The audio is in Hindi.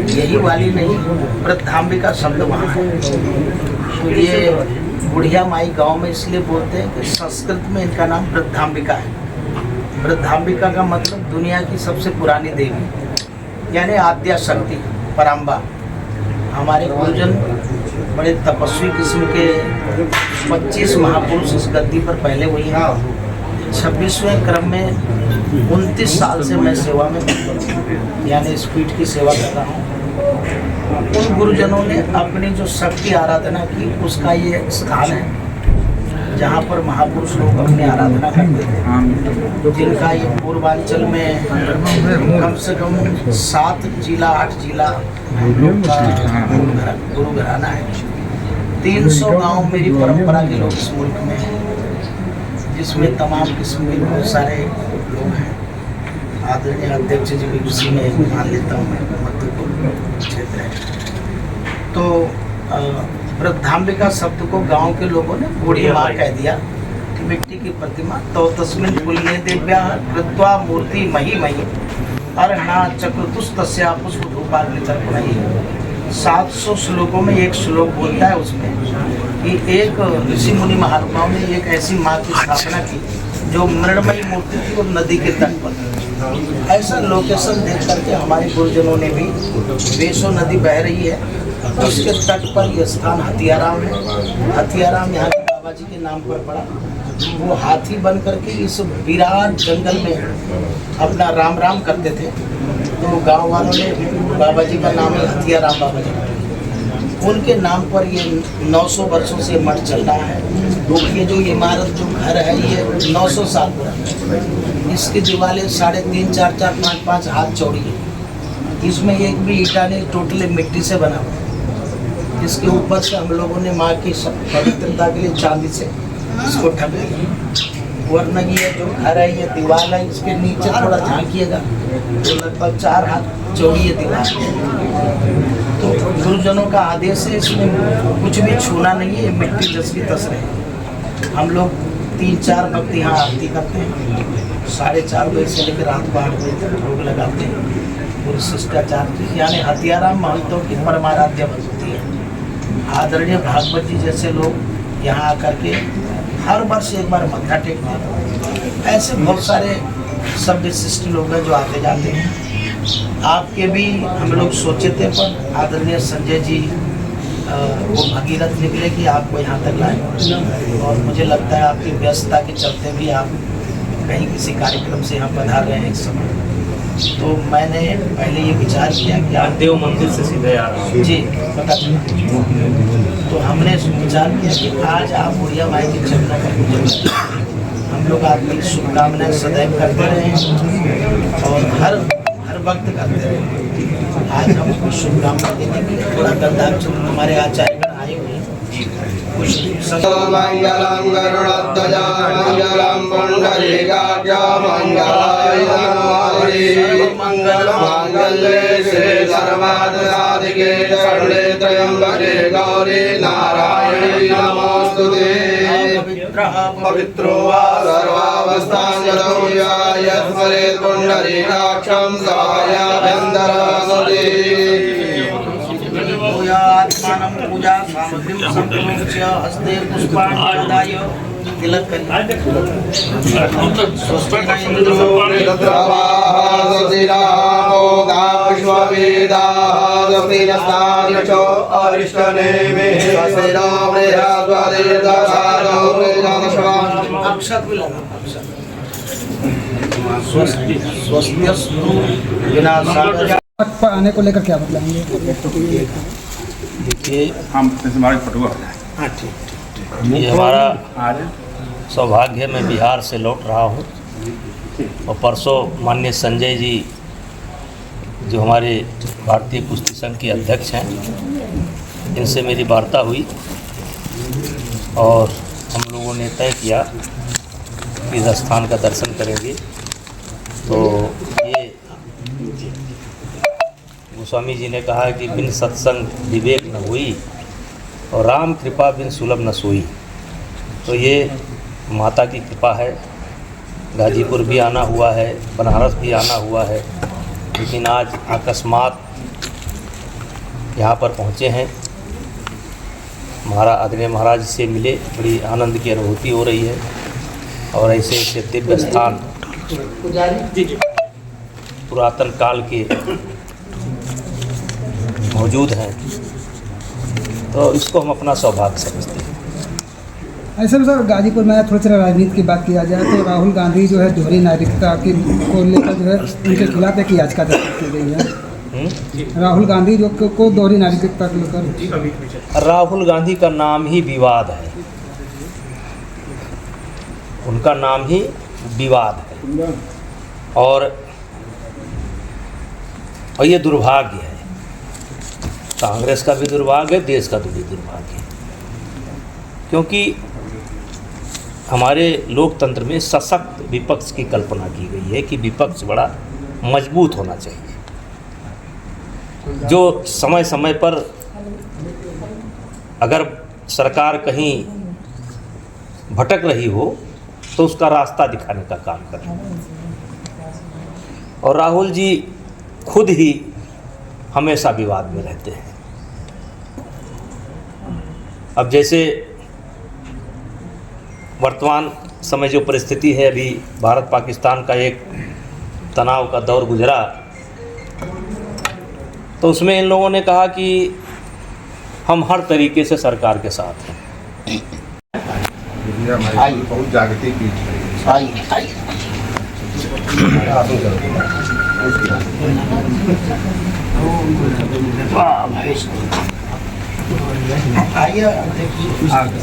यही वाली नहीं, वृद्धांबिका शब्द वहाँ है। तो ये बुढ़िया माई गांव में इसलिए बोलते हैं कि संस्कृत में इनका नाम वृद्धांबिका है। वृद्धांबिका का मतलब दुनिया की सबसे पुरानी देवी, यानी आद्या शक्ति, पराम्बा। हमारे गुरुजन बड़े तपस्वी किस्म के 25 महापुरुष इस गद्दी पर पहले हुए हैं। 26वें क्रम में 29 साल से मैं सेवा में, यानी इस पीठ की सेवा कर रहा हूँ। उन गुरुजनों ने अपनी जो शक्ति आराधना की, उसका ये स्थान है जहाँ पर महापुरुष लोग अपनी आराधना करते थे, जिनका ये पूर्वांचल में कम से कम 7 जिला 8 जिला गुरु घराना है। 300 गांव मेरी परंपरा के लोग इस मुल्क में हैं, जिसमें तमाम किस्म के बहुत सारे लोग हैं। आदरणीय अध्यक्ष जी भी उसी में मान लेता हूँ मैं, मध्यपुर क्षेत्र है। तो वृद्धांबिका शब्द को गांव के लोगों ने बूढ़ी माँ कह दिया। मिट्टी की प्रतिमा तो तस्मिन् पुल्ये देव्या कृत्वा मूर्ति मही मही अर्हणा चक्रतुस्तस्या पुष्प धूपाग्नितर्पणैः। 700 श्लोकों में एक श्लोक बोलता है उसमें कि एक ऋषि मुनि महात्माओं ने एक ऐसी माँ की स्थापना की जो मृणमयी मूर्ति थी और नदी के तट पर। ऐसा लोकेशन देख करके हमारे गुरुजनों ने भी, वेसो नदी बह रही है, उसके तट पर यह स्थान हथियाराम है। हथियाराम यहाँ के बाबा जी के नाम पर पड़ा। वो हाथी बन करके इस विराट जंगल में अपना राम राम करते थे। तो गांव वालों ने बाबा जी का नाम हथियाराम बाबा जी, उनके नाम पर ये 900 वर्षों से मठ चल रहा है। ये जो इमारत, जो घर है, ये 900 साल पुराना। इसकी दीवारें 3.5, 4, 4, 5, 5 हाथ चौड़ी है। इसमें एक भी ईंटा नहीं, टोटली मिट्टी से बना हुआ। इसके ऊपर से हम लोगों ने माँ की पवित्रता के लिए चांदी से इसको ढक दिया। वरना ये जो घर है, ये दीवार है, इसके नीचे थोड़ा झांकिएगा तो लगभग 4 हाथ चौड़ी है दीवार। तो गुरुजनों का आदेश है, इसमें कुछ भी छूना नहीं है, मिट्टी जस की तस रहे। हम लोग 3-4 वक्त यहाँ आरती करते हैं। 4:30 बजे से लेकर रात 8 बजे तक भोग लगाते हैं। पूरी शिष्टाचार की, यानी हथियाराम महंतों की परमाराध्य भक्ति है। आदरणीय भागवत जी जैसे लोग यहाँ आकर के हर वर्ष एक बार मत्था टेकते हैं। ऐसे बहुत सारे सब विशिष्ट लोग हैं जो आते जाते हैं। आपके भी हम लोग सोचे थे, पर आदरणीय संजय जी वो भगीरथ निकले कि आपको यहाँ तक लाए। और मुझे लगता है आपकी व्यस्तता के चलते भी आप कहीं किसी कार्यक्रम से यहाँ पधार रहे हैं इस समय। तो मैंने पहले ये विचार किया कि आप देव मंदिर से सीधे आ रहा हूँ जी, पता चला। तो हमने विचार किया कि आज आप बुढ़िया माई के चरणों पर पूजन, हम लोग आपकी शुभकामनाएं सदैव करते रहे और हर वक्त करते रहे। आज हमको शुभकामना देने के लिए थोड़ा गंधाक्षर हमारे आचार्य आए हुए हैं। मंगलम गरुड़ध्वजा मंगलम पुंडरीकाक्ष मंगलाय मंगले श्री सर्वार्थसाधिके शरणे त्र्यंबके गौरी नारायणी नमोस्तुते। पवित्रो वा सर्वावस्थां गतो यस्मरेत् पुंडरीकाक्षं सहायाभ्यन्तरमुदे। आत्मानं पूजा सामग्रीं संप्रोक्ष्य हस्ते पुष्पाणि प्रदाय तिलक अक्षत भी लगा। पर आने को लेकर क्या बतलाएंगे? देखिए, हम हमारे फटुआ। हाँ ठीक। ये हमारा सौभाग्य है। मैं बिहार से लौट रहा हूँ और परसों माननीय संजय जी जो हमारे भारतीय कुश्ती संघ के अध्यक्ष हैं, इनसे मेरी वार्ता हुई और हम लोगों ने तय किया कि इस स्थान का दर्शन करेंगे। तो ये गोस्वामी जी ने कहा कि बिन सत्संग विवेक न हुई और राम कृपा बिन सुलभ न सोई। तो ये माता की कृपा है गाजीपुर भी आना हुआ है, बनारस भी आना हुआ है, लेकिन आज अकस्मात यहाँ पर पहुँचे हैं। आदरणीय महाराज से मिले, बड़ी आनंद की अनुभूति हो रही है। और ऐसे ऐसे दिव्य स्थान पुरातन काल के मौजूद हैं, तो इसको हम अपना सौभाग्य समझते हैं। ऐसे में सर गाजीपुर में थोड़ी सी राजनीति की बात किया जाए तो राहुल गांधी जो है दोहरी नागरिकता की को लेकर जो है उनके खिलाफ एक याचिका दाखिल की गई है। राहुल गांधी जो को दोहरी नागरिकता को लेकर, राहुल गांधी का नाम ही विवाद है, उनका नाम ही विवाद है। और ये दुर्भाग्य है, कांग्रेस का भी दुर्भाग्य है, देश का भी दुर्भाग्य है। क्योंकि हमारे लोकतंत्र में सशक्त विपक्ष की कल्पना की गई है कि विपक्ष बड़ा मजबूत होना चाहिए, जो समय समय पर अगर सरकार कहीं भटक रही हो तो उसका रास्ता दिखाने का काम करे। और राहुल जी खुद ही हमेशा विवाद में रहते हैं। अब जैसे वर्तमान समय जो परिस्थिति है, अभी भारत पाकिस्तान का एक तनाव का दौर गुजरा, तो उसमें इन लोगों ने कहा कि हम हर तरीके से सरकार के साथ हैं। बहुत जागती पीठ है। आइए देखिए।